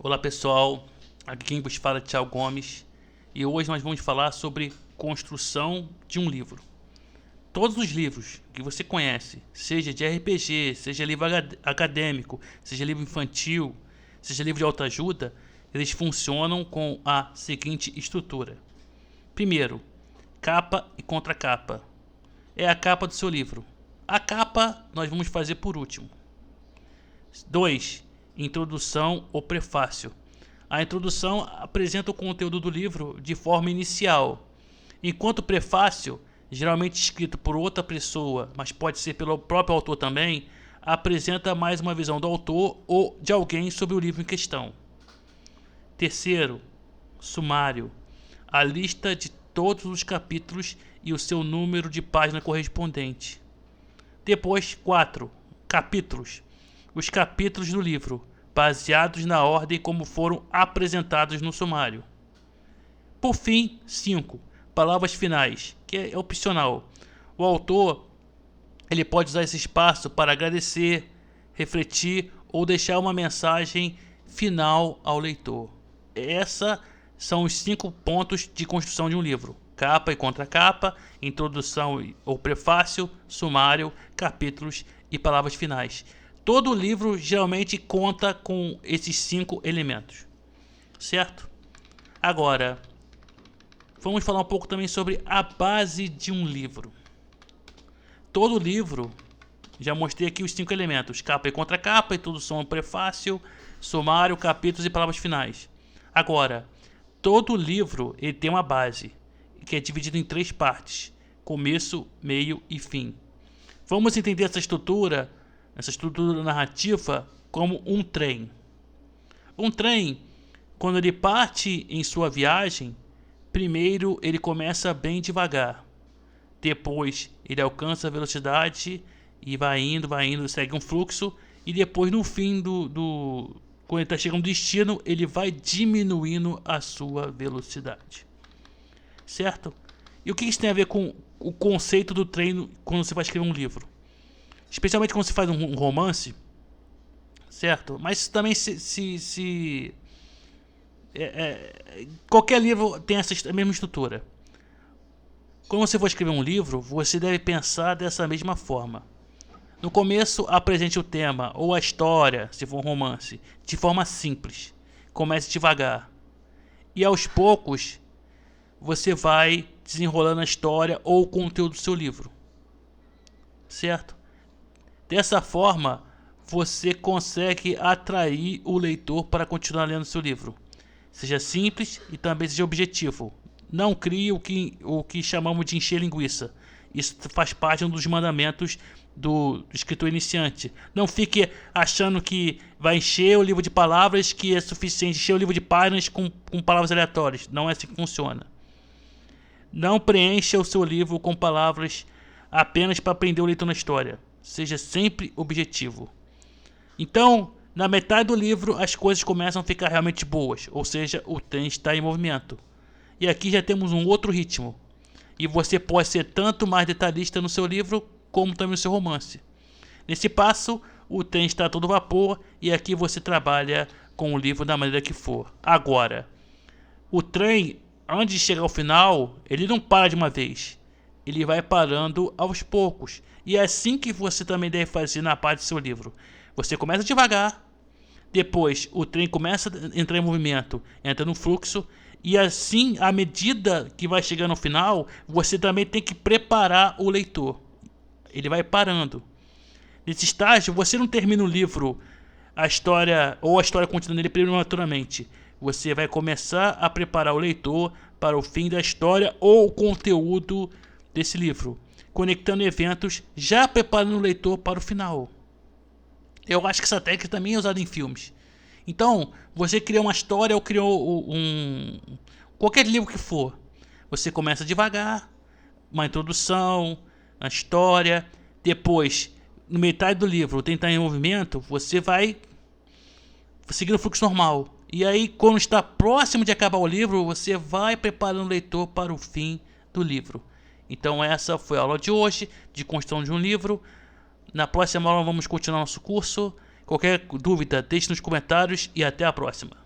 Olá pessoal, aqui quem vos fala é Thiago Gomes e hoje nós vamos falar sobre construção de um livro. Todos os livros que você conhece, seja de RPG, seja livro acadêmico, seja livro infantil, seja livro de autoajuda, eles funcionam com a seguinte estrutura. Primeiro, capa e contracapa. É a capa do seu livro. A capa nós vamos fazer por último. 2. Introdução ou prefácio. A introdução apresenta o conteúdo do livro de forma inicial, enquanto o prefácio, geralmente escrito por outra pessoa, mas pode ser pelo próprio autor também, apresenta mais uma visão do autor ou de alguém sobre o livro em questão. Terceiro, sumário. A lista de todos os capítulos e o seu número de página correspondente. Depois, 4. Capítulos. Os capítulos do livro, baseados na ordem como foram apresentados no sumário. Por fim, 5. Palavras finais, que é opcional. O autor ele pode usar esse espaço para agradecer, refletir ou deixar uma mensagem final ao leitor. Esses são os 5 pontos de construção de um livro: capa e contracapa, introdução ou prefácio, sumário, capítulos e palavras finais. Todo livro geralmente conta com esses 5 elementos, certo? Agora, vamos falar um pouco também sobre a base de um livro. Todo livro, já mostrei aqui os 5 elementos: capa e contracapa, introdução, prefácio, sumário, capítulos e palavras finais. Agora, todo livro ele tem uma base, que é dividido em 3 partes: começo, meio e fim. Vamos entender essa estrutura narrativa como um trem. Um trem, quando ele parte em sua viagem, primeiro ele começa bem devagar, depois ele alcança a velocidade e vai indo, segue um fluxo, e depois no fim quando ele está chegando no destino, ele vai diminuindo a sua velocidade, certo? E o que isso tem a ver com o conceito do trem quando você vai escrever um livro? Especialmente quando se faz um romance, certo? Mas também qualquer livro tem essa mesma estrutura. Quando você for escrever um livro, você deve pensar dessa mesma forma. No começo, apresente o tema ou a história, se for um romance, de forma simples. Comece devagar. E aos poucos, você vai desenrolando a história ou o conteúdo do seu livro, certo? Dessa forma, você consegue atrair o leitor para continuar lendo seu livro. Seja simples e também seja objetivo. Não crie o que chamamos de encher linguiça. Isso faz parte dos mandamentos do escritor iniciante. Não fique achando que vai encher o livro de palavras, que é suficiente encher o livro de páginas com palavras aleatórias. Não é assim que funciona. Não preencha o seu livro com palavras apenas para prender o leitor na história. Seja sempre objetivo. Então, na metade do livro, as coisas começam a ficar realmente boas, ou seja, o trem está em movimento. E aqui já temos um outro ritmo. E você pode ser tanto mais detalhista no seu livro, como também no seu romance. Nesse passo, o trem está a todo vapor, e aqui você trabalha com o livro da maneira que for. Agora, o trem, antes de chegar ao final, ele não para de uma vez. Ele vai parando aos poucos. E é assim que você também deve fazer na parte do seu livro. Você começa devagar, depois o trem começa a entrar em movimento, entra no fluxo, e assim, à medida que vai chegando ao final, você também tem que preparar o leitor. Ele vai parando. Nesse estágio, você não termina o livro, a história continua nele prematuramente. Você vai começar a preparar o leitor para o fim da história ou o conteúdo desse livro, conectando eventos, já preparando o leitor para o final. Eu acho que essa técnica também é usada em filmes. Então, você criou uma história ou criou qualquer livro que for. Você começa devagar, uma introdução, a história, depois, no metade do livro, tentar em movimento, você vai seguir o fluxo normal. E aí, quando está próximo de acabar o livro, você vai preparando o leitor para o fim do livro. Então essa foi a aula de hoje, de construção de um livro. Na próxima aula vamos continuar nosso curso. Qualquer dúvida, deixe nos comentários e até a próxima.